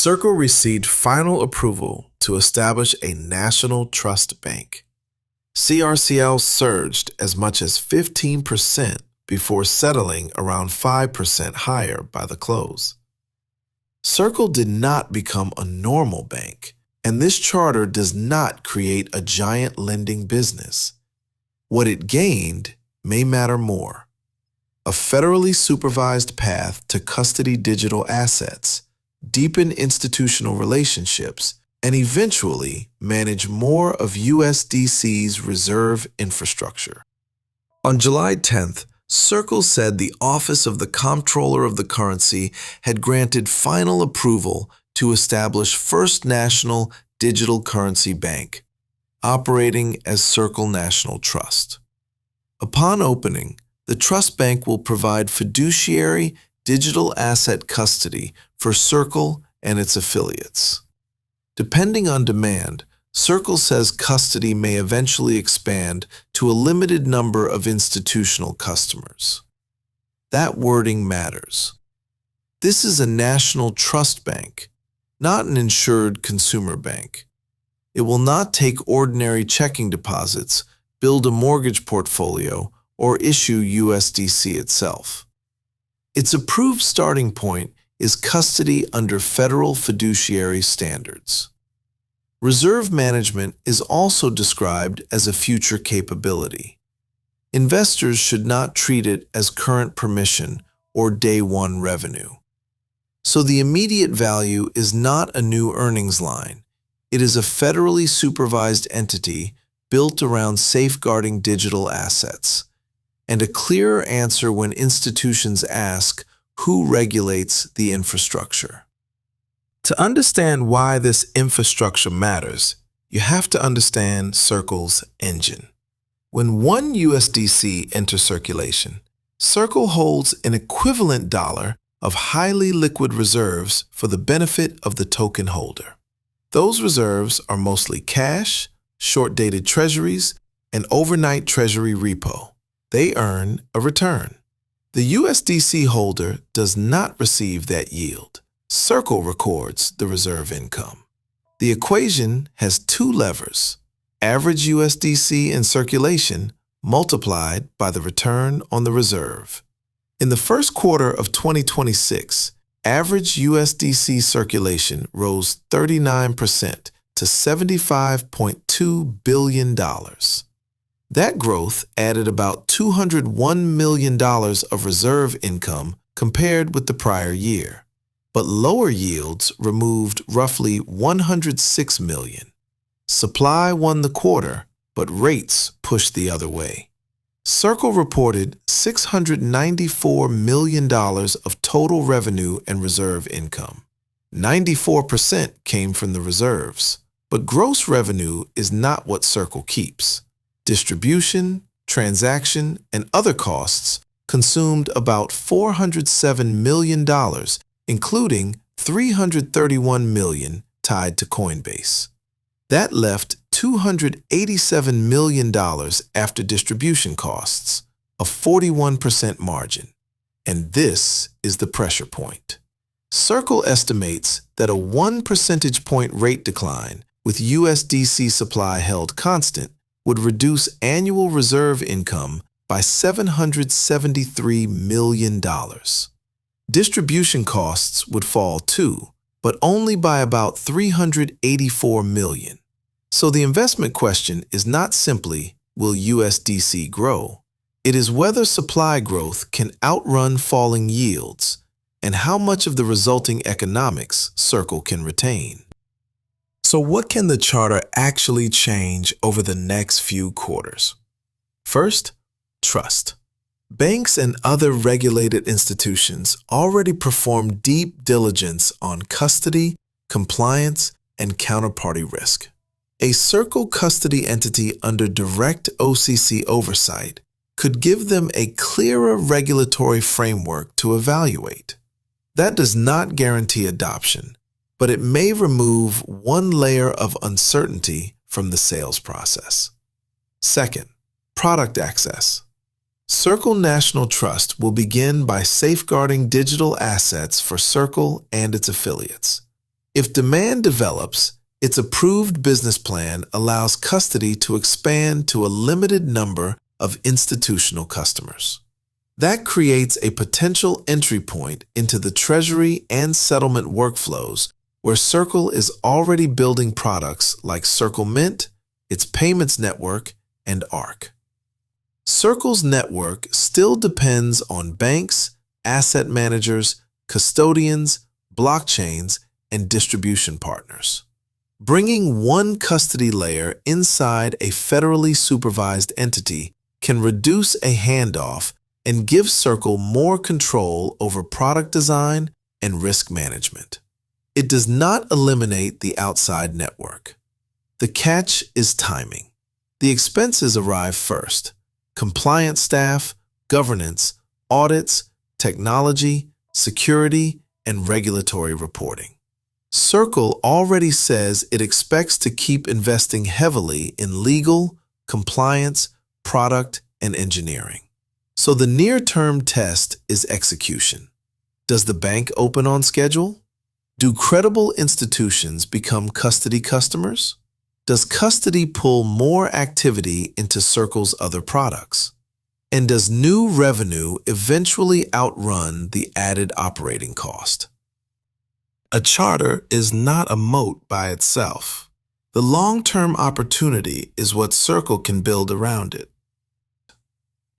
Circle received final approval to establish a national trust bank. CRCL surged as much as 15% before settling around 5% higher by the close. Circle did not become a normal bank, and this charter does not create a giant lending business. What it gained may matter more: a federally supervised path to custody digital assets, deepen institutional relationships, and eventually manage more of USDC's reserve infrastructure. On July 10th, Circle said the Office of the Comptroller of the Currency had granted final approval to establish First National Digital Currency Bank, operating as Circle National Trust. Upon opening, the trust bank will provide fiduciary digital asset custody for Circle and its affiliates. Depending on demand, Circle says custody may eventually expand to a limited number of institutional customers. That wording matters. This is a national trust bank, not an insured consumer bank. It will not take ordinary checking deposits, build a mortgage portfolio, or issue USDC itself. Its approved starting point is custody under federal fiduciary standards. Reserve management is also described as a future capability. Investors should not treat it as current permission or day one revenue. So the immediate value is not a new earnings line. It is a federally supervised entity built around safeguarding digital assets, and a clearer answer when institutions ask who regulates the infrastructure. To understand why this infrastructure matters, you have to understand Circle's engine. When one USDC enters circulation, Circle holds an equivalent dollar of highly liquid reserves for the benefit of the token holder. Those reserves are mostly cash, short-dated treasuries, and overnight treasury repo. They earn a return. The USDC holder does not receive that yield. Circle records the reserve income. The equation has two levers: average USDC in circulation multiplied by the return on the reserve. In the first quarter of 2026, average USDC circulation rose 39% to $75.2 billion. That growth added about $201 million of reserve income compared with the prior year. But lower yields removed roughly $106 million. Supply won the quarter, but rates pushed the other way. Circle reported $694 million of total revenue and reserve income. 94% came from the reserves, but gross revenue is not what Circle keeps. Distribution, transaction, and other costs consumed about $407 million, including $331 million tied to Coinbase. That left $287 million after distribution costs, a 41% margin. And this is the pressure point. Circle estimates that a 1 percentage point rate decline with USDC supply held constant would reduce annual reserve income by $773 million. Distribution costs would fall too, but only by about $384 million. So the investment question is not simply, will USDC grow? It is whether supply growth can outrun falling yields and how much of the resulting economics Circle can retain. So what can the charter actually change over the next few quarters? First, trust. Banks and other regulated institutions already perform deep diligence on custody, compliance, and counterparty risk. A Circle custody entity under direct OCC oversight could give them a clearer regulatory framework to evaluate. That does not guarantee adoption, but it may remove one layer of uncertainty from the sales process. Second, product access. Circle National Trust will begin by safeguarding digital assets for Circle and its affiliates. If demand develops, its approved business plan allows custody to expand to a limited number of institutional customers. That creates a potential entry point into the treasury and settlement workflows where Circle is already building products like Circle Mint, its payments network, and Arc. Circle's network still depends on banks, asset managers, custodians, blockchains, and distribution partners. Bringing one custody layer inside a federally supervised entity can reduce a handoff and give Circle more control over product design and risk management. It does not eliminate the outside network. The catch is timing. The expenses arrive first: compliance staff, governance, audits, technology, security, and regulatory reporting. Circle already says it expects to keep investing heavily in legal, compliance, product, and engineering. So the near-term test is execution. Does the bank open on schedule? Do credible institutions become custody customers? Does custody pull more activity into Circle's other products? And does new revenue eventually outrun the added operating cost? A charter is not a moat by itself. The long-term opportunity is what Circle can build around it.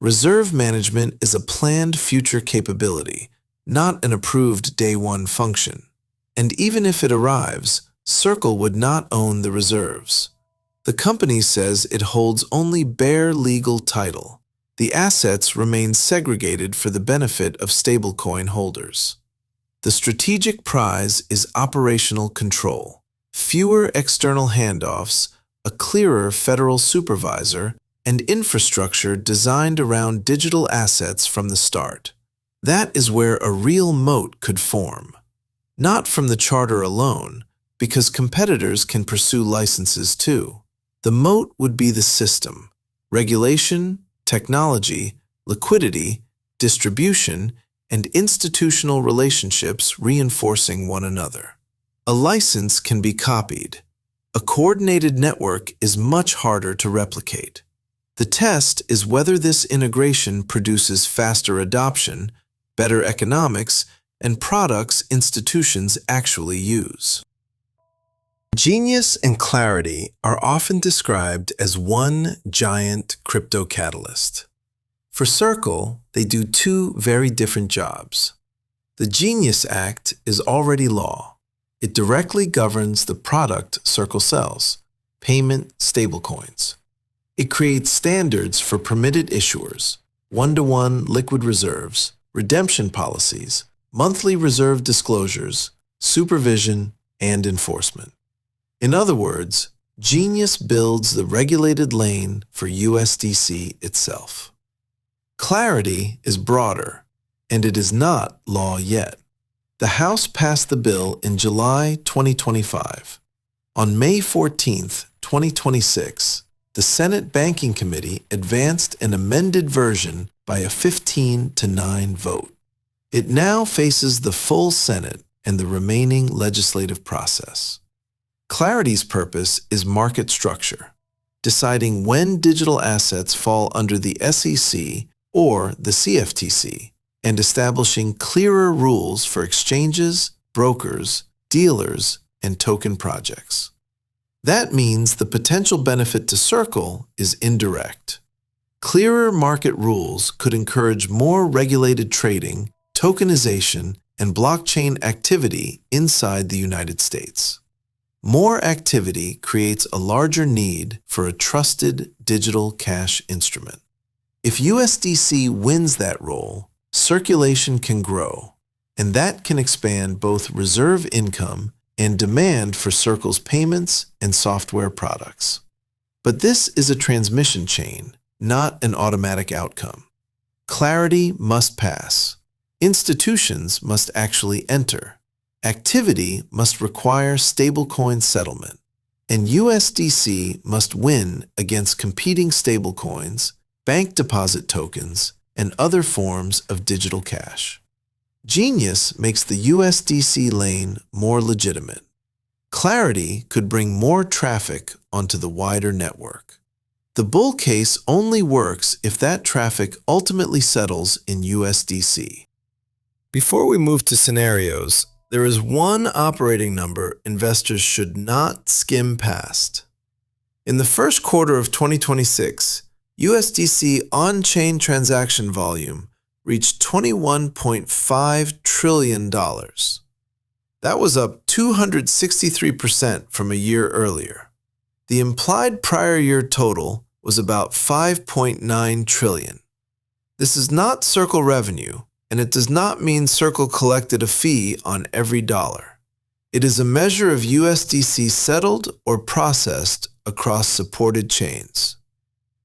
Reserve management is a planned future capability, not an approved day-one function. And even if it arrives, Circle would not own the reserves. The company says it holds only bare legal title. The assets remain segregated for the benefit of stablecoin holders. The strategic prize is operational control, fewer external handoffs, a clearer federal supervisor, and infrastructure designed around digital assets from the start. That is where a real moat could form. Not from the charter alone, because competitors can pursue licenses too. The moat would be the system: regulation, technology, liquidity, distribution, and institutional relationships reinforcing one another. A license can be copied. A coordinated network is much harder to replicate. The test is whether this integration produces faster adoption, better economics, and products institutions actually use. Genius and Clarity are often described as one giant crypto catalyst. For Circle, they do two very different jobs. The Genius Act is already law. It directly governs the product Circle sells: payment stablecoins. It creates standards for permitted issuers, one-to-one liquid reserves, redemption policies, monthly reserve disclosures, supervision, and enforcement. In other words, Genius builds the regulated lane for USDC itself. Clarity is broader, and it is not law yet. The House passed the bill in July 2025. On May 14, 2026, the Senate Banking Committee advanced an amended version by a 15-9 vote. It now faces the full Senate and the remaining legislative process. Clarity's purpose is market structure, deciding when digital assets fall under the SEC or the CFTC, and establishing clearer rules for exchanges, brokers, dealers, and token projects. That means the potential benefit to Circle is indirect. Clearer market rules could encourage more regulated trading, tokenization, and blockchain activity inside the United States. More activity creates a larger need for a trusted digital cash instrument. If USDC wins that role, circulation can grow, and that can expand both reserve income and demand for Circle's payments and software products. But this is a transmission chain, not an automatic outcome. Clarity must pass. Institutions must actually enter. Activity must require stablecoin settlement, and USDC must win against competing stablecoins, bank deposit tokens, and other forms of digital cash. Genius makes the USDC lane more legitimate. Clarity could bring more traffic onto the wider network. The bull case only works if that traffic ultimately settles in USDC. Before we move to scenarios, there is one operating number investors should not skim past. In the first quarter of 2026, USDC on-chain transaction volume reached $21.5 trillion. That was up 263% from a year earlier. The implied prior year total was about $5.9 trillion. This is not Circle revenue, and it does not mean Circle collected a fee on every dollar. It is a measure of USDC settled or processed across supported chains.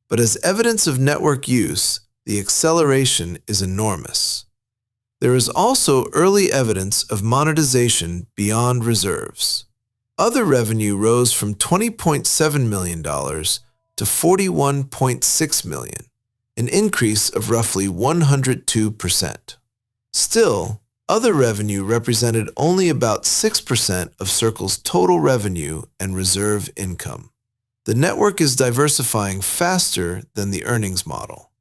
But as evidence of network use, the acceleration is enormous. There is also early evidence of monetization beyond reserves. Other revenue rose from $20.7 million to $41.6 million, an increase of roughly 102%. Still, other revenue represented only about 6% of Circle's total revenue and reserve income. The network is diversifying faster than the earnings model,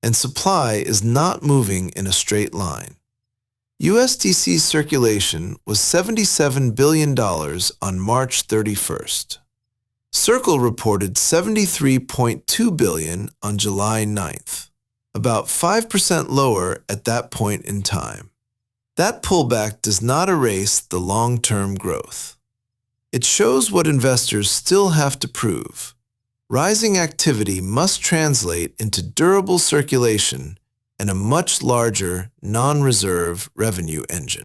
and supply is not moving in a straight line. USDC circulation was $77 billion on March 31st. Circle reported $73.2 billion on July 9th, about 5% lower at that point in time. That pullback does not erase the long-term growth. It shows what investors still have to prove. Rising activity must translate into durable circulation and a much larger non-reserve revenue engine.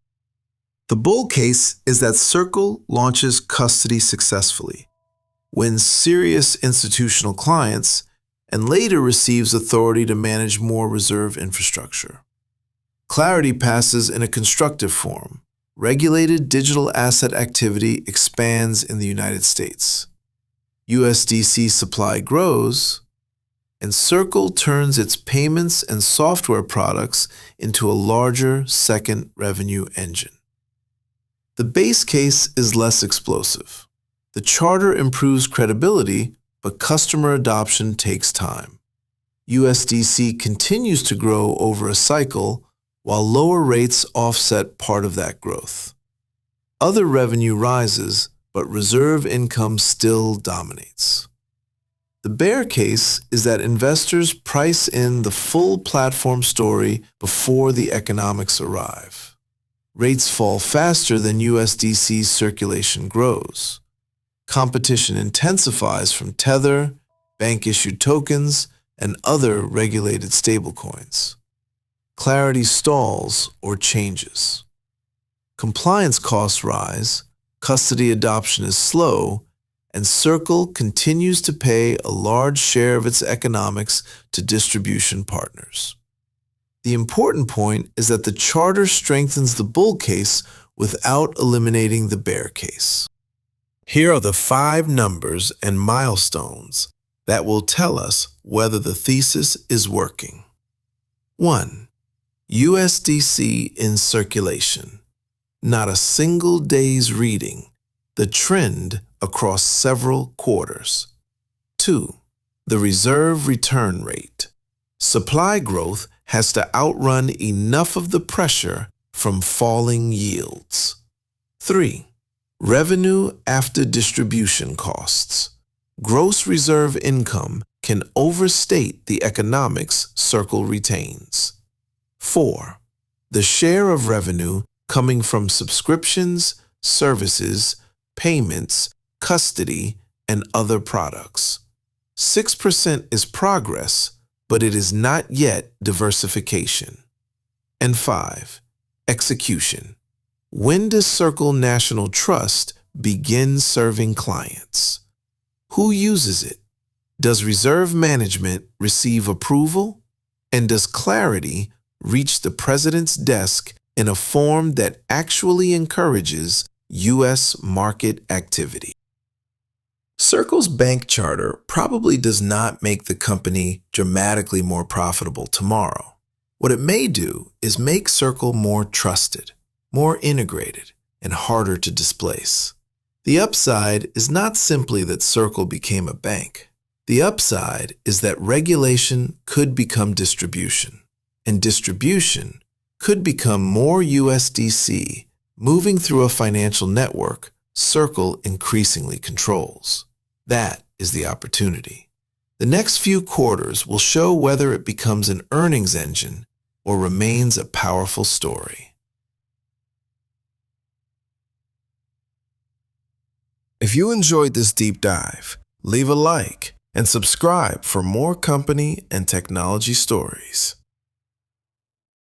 The bull case is that Circle launches custody successfully, wins serious institutional clients, and later receives authority to manage more reserve infrastructure. Clarity passes in a constructive form. Regulated digital asset activity expands in the United States. USDC supply grows, and Circle turns its payments and software products into a larger second revenue engine. The base case is less explosive. The charter improves credibility, but customer adoption takes time. USDC continues to grow over a cycle, while lower rates offset part of that growth. Other revenue rises, but reserve income still dominates. The bear case is that investors price in the full platform story before the economics arrive. Rates fall faster than USDC's circulation grows. Competition intensifies from Tether, bank-issued tokens, and other regulated stablecoins. Clarity stalls or changes. Compliance costs rise, custody adoption is slow, and Circle continues to pay a large share of its economics to distribution partners. The important point is that the charter strengthens the bull case without eliminating the bear case. Here are the 5 numbers and milestones that will tell us whether the thesis is working. 1. USDC in circulation. Not a single day's reading. The trend across several quarters. 2. The reserve return rate. Supply growth has to outrun enough of the pressure from falling yields. 3. Revenue after distribution costs. Gross reserve income can overstate the economics Circle retains. 4. The share of revenue coming from subscriptions, services, payments, custody, and other products. 6% is progress, but it is not yet diversification. And 5. Execution. When does Circle National Trust begin serving clients? Who uses it? Does reserve management receive approval? And does Clarity reach the president's desk in a form that actually encourages U.S. market activity? Circle's bank charter probably does not make the company dramatically more profitable tomorrow. What it may do is make Circle more trusted, more integrated, and harder to displace. The upside is not simply that Circle became a bank. The upside is that regulation could become distribution, and distribution could become more USDC moving through a financial network Circle increasingly controls. That is the opportunity. The next few quarters will show whether it becomes an earnings engine or remains a powerful story. If you enjoyed this deep dive, leave a like and subscribe for more company and technology stories.